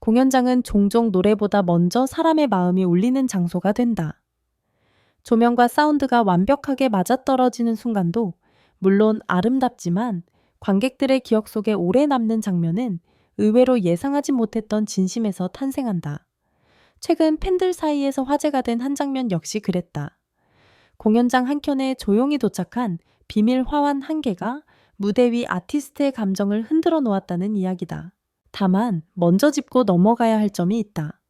공연장은 종종 노래보다 먼저 사람의 마음이 울리는 장소가 된다. 조명과 사운드가 완벽하게 맞아떨어지는 순간도 물론 아름답지만 관객들의 기억 속에 오래 남는 장면은 의외로 예상하지 못했던 진심에서 탄생한다. 최근 팬들 사이에서 화제가 된 한 장면 역시 그랬다. 공연장 한켠에 조용히 도착한 비밀 화환 한 개가 무대 위 아티스트의 감정을 흔들어 놓았다는 이야기다. 다만 먼저 짚고 넘어가야 할 점이 있다.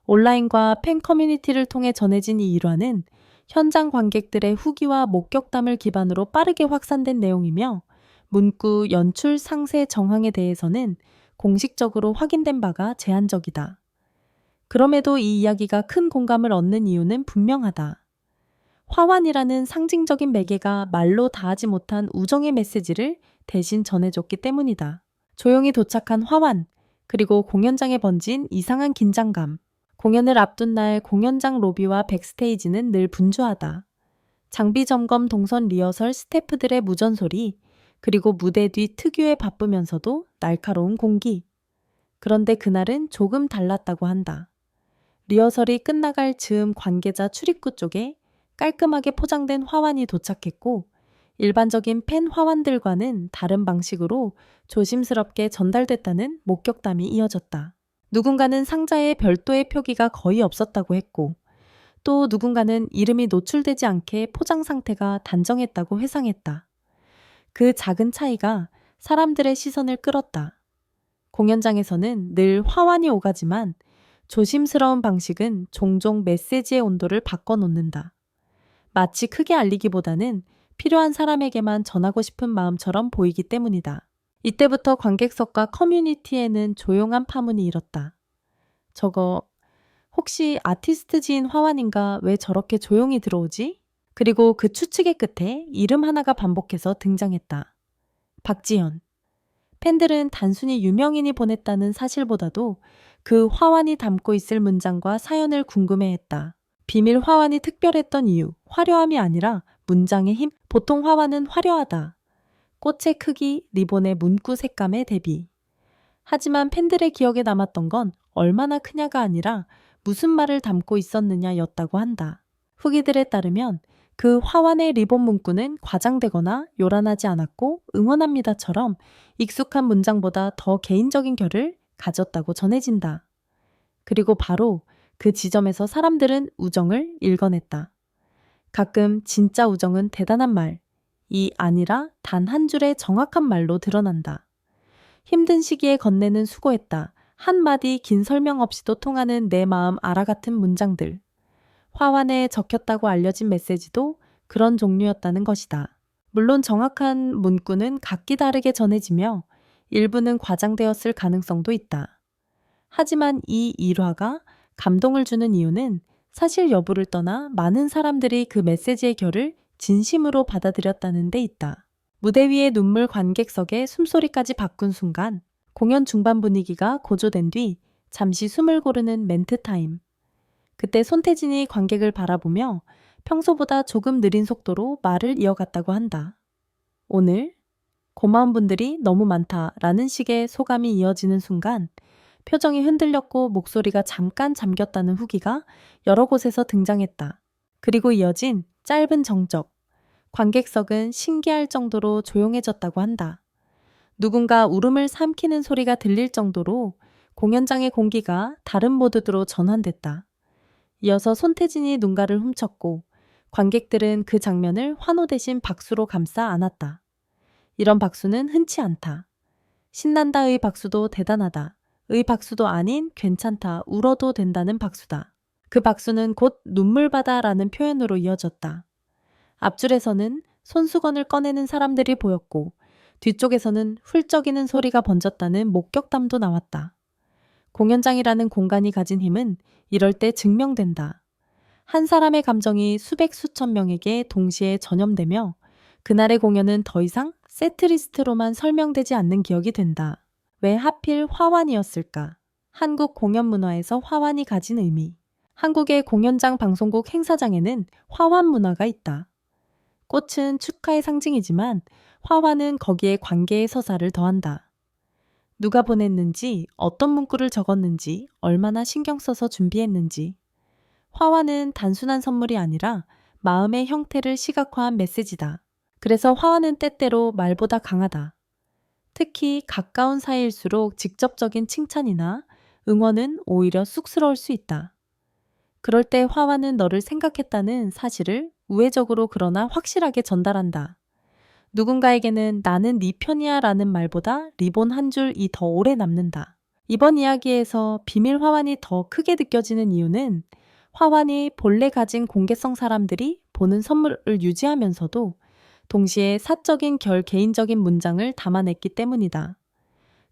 온라인과 팬 커뮤니티를 통해 전해진 이 일화는 현장 관객들의 후기와 목격담을 기반으로 빠르게 확산된 내용이며 문구, 연출, 상세, 정황에 대해서는 공식적으로 확인된 바가 제한적이다. 그럼에도 이 이야기가 큰 공감을 얻는 이유는 분명하다. 화환이라는 상징적인 매개가 말로 다하지 못한 우정의 메시지를 대신 전해줬기 때문이다. 조용히 도착한 화환, 그리고 공연장에 번진 이상한 긴장감. 공연을 앞둔 날 공연장 로비와 백스테이지는 늘 분주하다. 장비 점검, 동선 리허설, 스태프들의 무전소리, 그리고 무대 뒤 특유의 바쁘면서도 날카로운 공기. 그런데 그날은 조금 달랐다고 한다. 리허설이 끝나갈 즈음 관계자 출입구 쪽에 깔끔하게 포장된 화환이 도착했고 일반적인 팬 화환들과는 다른 방식으로 조심스럽게 전달됐다는 목격담이 이어졌다. 누군가는 상자에 별도의 표기가 거의 없었다고 했고 또 누군가는 이름이 노출되지 않게 포장 상태가 단정했다고 회상했다. 그 작은 차이가 사람들의 시선을 끌었다. 공연장에서는 늘 화환이 오가지만 조심스러운 방식은 종종 메시지의 온도를 바꿔놓는다. 마치 크게 알리기보다는 필요한 사람에게만 전하고 싶은 마음처럼 보이기 때문이다. 이때부터 관객석과 커뮤니티에는 조용한 파문이 일었다. 저거 혹시 아티스트 지인 화환인가 왜 저렇게 조용히 들어오지? 그리고 그 추측의 끝에 이름 하나가 반복해서 등장했다. 박지현. 팬들은 단순히 유명인이 보냈다는 사실보다도 그 화환이 담고 있을 문장과 사연을 궁금해했다. 비밀 화환이 특별했던 이유, 화려함이 아니라 문장의 힘. 보통 화환은 화려하다. 꽃의 크기, 리본의 문구 색감에 대비. 하지만 팬들의 기억에 남았던 건 얼마나 크냐가 아니라 무슨 말을 담고 있었느냐였다고 한다. 후기들에 따르면 그 화환의 리본 문구는 과장되거나 요란하지 않았고 응원합니다처럼 익숙한 문장보다 더 개인적인 결을 가졌다고 전해진다. 그리고 바로 그 지점에서 사람들은 우정을 읽어냈다. 가끔 진짜 우정은 대단한 말이 아니라 단 한 줄의 정확한 말로 드러난다. 힘든 시기에 건네는 수고했다. 한마디 긴 설명 없이도 통하는 내 마음 알아 같은 문장들. 화환에 적혔다고 알려진 메시지도 그런 종류였다는 것이다. 물론 정확한 문구는 각기 다르게 전해지며 일부는 과장되었을 가능성도 있다. 하지만 이 일화가 감동을 주는 이유는 사실 여부를 떠나 많은 사람들이 그 메시지의 결을 진심으로 받아들였다는 데 있다. 무대 위의 눈물 관객석의 숨소리까지 바꾼 순간 공연 중반 분위기가 고조된 뒤 잠시 숨을 고르는 멘트 타임. 그때 손태진이 관객을 바라보며 평소보다 조금 느린 속도로 말을 이어갔다고 한다. 오늘 고마운 분들이 너무 많다라는 식의 소감이 이어지는 순간 표정이 흔들렸고 목소리가 잠깐 잠겼다는 후기가 여러 곳에서 등장했다. 그리고 이어진 짧은 정적. 관객석은 신기할 정도로 조용해졌다고 한다. 누군가 울음을 삼키는 소리가 들릴 정도로 공연장의 공기가 다른 모드로 전환됐다. 이어서 손태진이 눈가를 훔쳤고 관객들은 그 장면을 환호 대신 박수로 감싸 안았다. 이런 박수는 흔치 않다. 신난다의 박수도 대단하다. 의 박수도 아닌 괜찮다, 울어도 된다는 박수다. 그 박수는 곧 눈물바다라는 표현으로 이어졌다. 앞줄에서는 손수건을 꺼내는 사람들이 보였고 뒤쪽에서는 훌쩍이는 소리가 번졌다는 목격담도 나왔다. 공연장이라는 공간이 가진 힘은 이럴 때 증명된다. 한 사람의 감정이 수백 수천 명에게 동시에 전염되며 그날의 공연은 더 이상 세트리스트로만 설명되지 않는 기억이 된다. 왜 하필 화환이었을까? 한국 공연 문화에서 화환이 가진 의미. 한국의 공연장 방송국 행사장에는 화환 문화가 있다. 꽃은 축하의 상징이지만 화환은 거기에 관계의 서사를 더한다. 누가 보냈는지, 어떤 문구를 적었는지, 얼마나 신경 써서 준비했는지. 화환은 단순한 선물이 아니라 마음의 형태를 시각화한 메시지다. 그래서 화환은 때때로 말보다 강하다. 특히 가까운 사이일수록 직접적인 칭찬이나 응원은 오히려 쑥스러울 수 있다. 그럴 때 화환은 너를 생각했다는 사실을 우회적으로 그러나 확실하게 전달한다. 누군가에게는 나는 네 편이야 라는 말보다 리본 한 줄이 더 오래 남는다. 이번 이야기에서 비밀 화환이 더 크게 느껴지는 이유는 화환이 본래 가진 공개성 사람들이 보는 선물을 유지하면서도 동시에 사적인 개인적인 문장을 담아냈기 때문이다.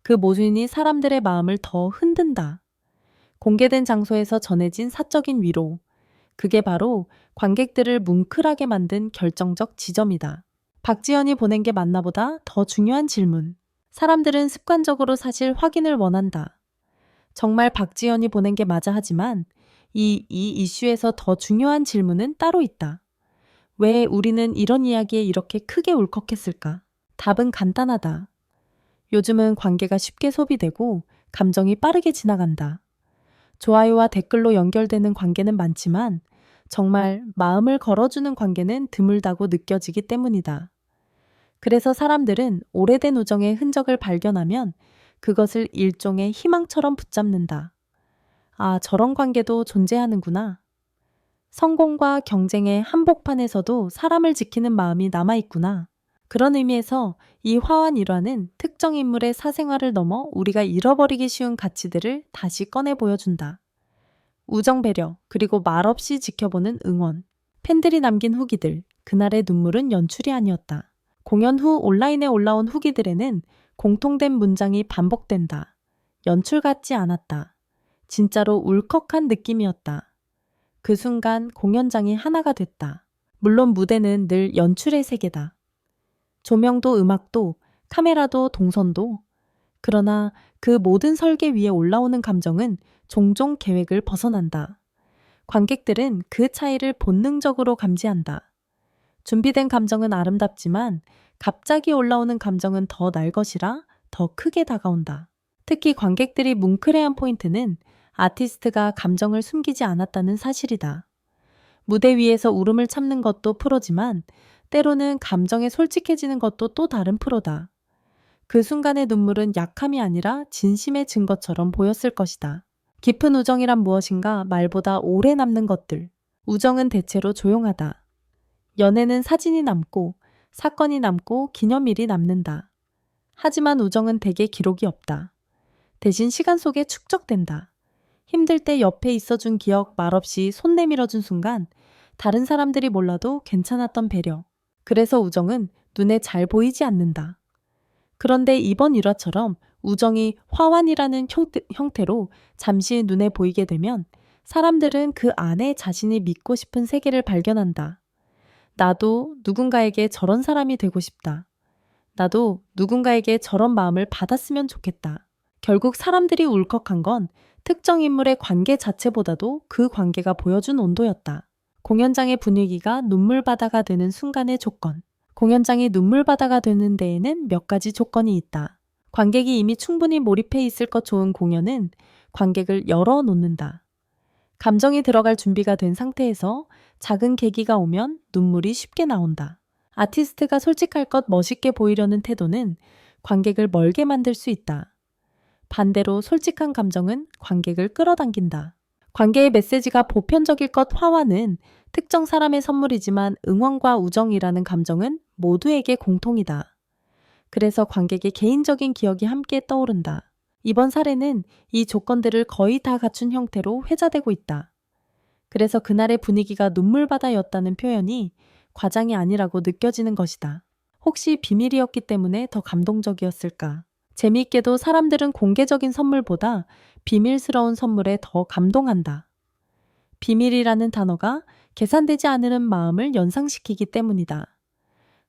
그 모순이 사람들의 마음을 더 흔든다. 공개된 장소에서 전해진 사적인 위로. 그게 바로 관객들을 뭉클하게 만든 결정적 지점이다. 박지연이 보낸 게 맞나보다 더 중요한 질문. 사람들은 습관적으로 사실 확인을 원한다. 정말 박지연이 보낸 게 맞아 하지만 이 이슈에서 더 중요한 질문은 따로 있다. 왜 우리는 이런 이야기에 이렇게 크게 울컥했을까? 답은 간단하다. 요즘은 관계가 쉽게 소비되고 감정이 빠르게 지나간다. 좋아요와 댓글로 연결되는 관계는 많지만 정말 마음을 걸어주는 관계는 드물다고 느껴지기 때문이다. 그래서 사람들은 오래된 우정의 흔적을 발견하면 그것을 일종의 희망처럼 붙잡는다. 아, 저런 관계도 존재하는구나. 성공과 경쟁의 한복판에서도 사람을 지키는 마음이 남아있구나. 그런 의미에서 이 화환 일화는 특정 인물의 사생활을 넘어 우리가 잃어버리기 쉬운 가치들을 다시 꺼내 보여준다. 우정 배려, 그리고 말없이 지켜보는 응원. 팬들이 남긴 후기들, 그날의 눈물은 연출이 아니었다. 공연 후 온라인에 올라온 후기들에는 공통된 문장이 반복된다. 연출 같지 않았다. 진짜로 울컥한 느낌이었다. 그 순간 공연장이 하나가 됐다. 물론 무대는 늘 연출의 세계다. 조명도 음악도 카메라도 동선도. 그러나 그 모든 설계 위에 올라오는 감정은 종종 계획을 벗어난다. 관객들은 그 차이를 본능적으로 감지한다. 준비된 감정은 아름답지만 갑자기 올라오는 감정은 더 날 것이라 더 크게 다가온다. 특히 관객들이 뭉클해한 포인트는 아티스트가 감정을 숨기지 않았다는 사실이다. 무대 위에서 울음을 참는 것도 프로지만 때로는 감정에 솔직해지는 것도 또 다른 프로다. 그 순간의 눈물은 약함이 아니라 진심의 증거처럼 보였을 것이다. 깊은 우정이란 무엇인가 말보다 오래 남는 것들. 우정은 대체로 조용하다. 연애는 사진이 남고 사건이 남고 기념일이 남는다. 하지만 우정은 대개 기록이 없다. 대신 시간 속에 축적된다. 힘들 때 옆에 있어준 기억 말없이 손 내밀어준 순간 다른 사람들이 몰라도 괜찮았던 배려. 그래서 우정은 눈에 잘 보이지 않는다. 그런데 이번 일화처럼 우정이 화환이라는 형태로 잠시 눈에 보이게 되면 사람들은 그 안에 자신이 믿고 싶은 세계를 발견한다. 나도 누군가에게 저런 사람이 되고 싶다. 나도 누군가에게 저런 마음을 받았으면 좋겠다. 결국 사람들이 울컥한 건 특정 인물의 관계 자체보다도 그 관계가 보여준 온도였다. 공연장의 분위기가 눈물바다가 되는 순간의 조건. 공연장이 눈물바다가 되는 데에는 몇 가지 조건이 있다. 관객이 이미 충분히 몰입해 있을 것 좋은 공연은 관객을 열어놓는다. 감정이 들어갈 준비가 된 상태에서 작은 계기가 오면 눈물이 쉽게 나온다. 아티스트가 솔직할 것 멋있게 보이려는 태도는 관객을 멀게 만들 수 있다. 반대로 솔직한 감정은 관객을 끌어당긴다. 관계의 메시지가 보편적일 것 화환은 특정 사람의 선물이지만 응원과 우정이라는 감정은 모두에게 공통이다. 그래서 관객의 개인적인 기억이 함께 떠오른다. 이번 사례는 이 조건들을 거의 다 갖춘 형태로 회자되고 있다. 그래서 그날의 분위기가 눈물바다였다는 표현이 과장이 아니라고 느껴지는 것이다. 혹시 비밀이었기 때문에 더 감동적이었을까? 재미있게도 사람들은 공개적인 선물보다 비밀스러운 선물에 더 감동한다. 비밀이라는 단어가 계산되지 않는 마음을 연상시키기 때문이다.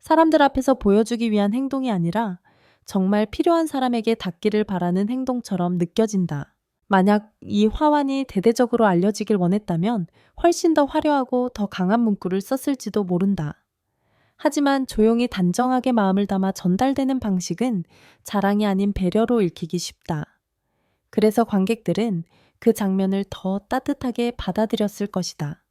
사람들 앞에서 보여주기 위한 행동이 아니라 정말 필요한 사람에게 닿기를 바라는 행동처럼 느껴진다. 만약 이 화환이 대대적으로 알려지길 원했다면 훨씬 더 화려하고 더 강한 문구를 썼을지도 모른다. 하지만 조용히 단정하게 마음을 담아 전달되는 방식은 자랑이 아닌 배려로 읽히기 쉽다. 그래서 관객들은 그 장면을 더 따뜻하게 받아들였을 것이다.